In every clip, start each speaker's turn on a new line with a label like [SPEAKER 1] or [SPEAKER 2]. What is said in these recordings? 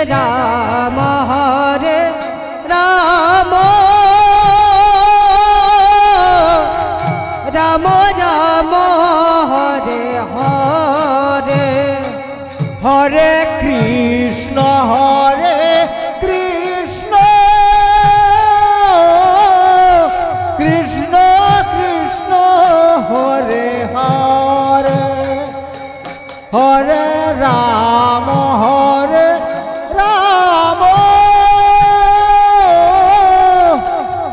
[SPEAKER 1] Ram Hare Ram Ram Ram Hare Hare
[SPEAKER 2] Hare Krishna Krishna Krishna Hare Hare Hare Ram Ram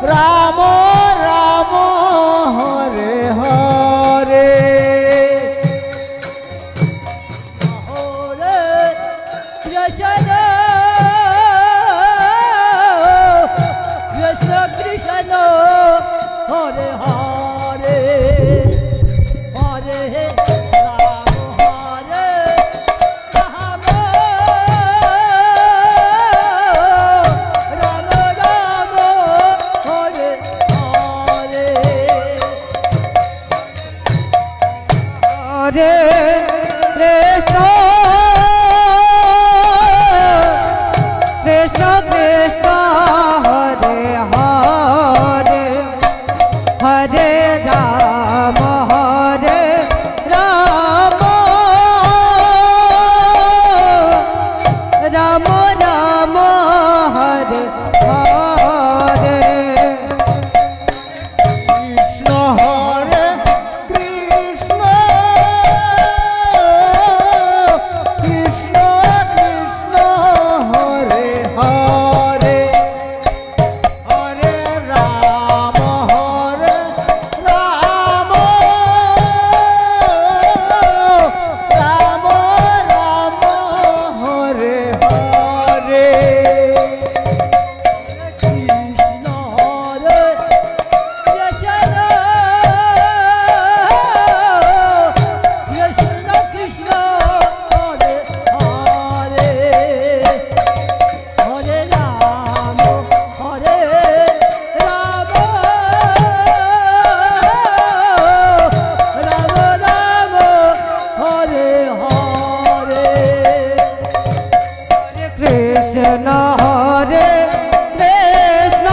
[SPEAKER 2] Ram Ram Hare Hare
[SPEAKER 1] Hare Hare Hare Ram Hare Ram Ram Ram Hare Hare Hare Krishna Krishna Hare Hare Hare Ram Ram Ram Hare Hare
[SPEAKER 2] Krishna Hare Krishna Krishna Krishna Hare Hare Hare Ram Ram Ram Ram Hare Hare
[SPEAKER 1] Krishna Hare Krishna Krishna Hare Hare Hare Ram Ram Ram Hare Hare Krishna Hare Krishna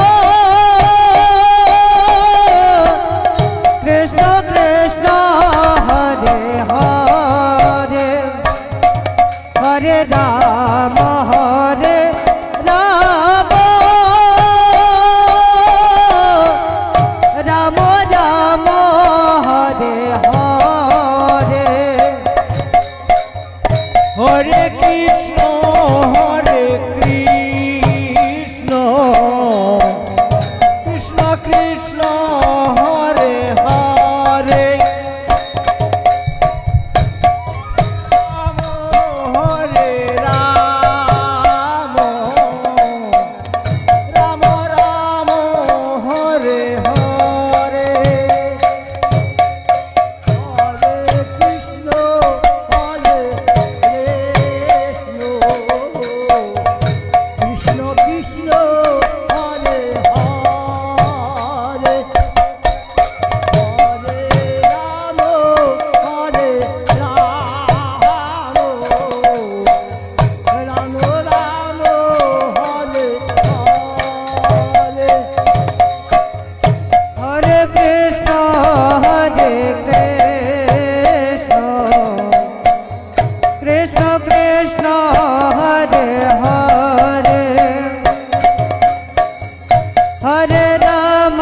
[SPEAKER 1] Krishna Krishna Hare Hare Hare Ram Ram Ram Ram Hare Hare
[SPEAKER 2] Hare Krishna Krishna Krishna Hare Hare Ram Hare Ram Ram Ram Hare Hare
[SPEAKER 1] Hare Krishna Hare Krishna Krishna Hare Hare Hare Ram Ram Ram Hare Hare Hare Krishna Krishna Krishna Hare Hare Hare Ram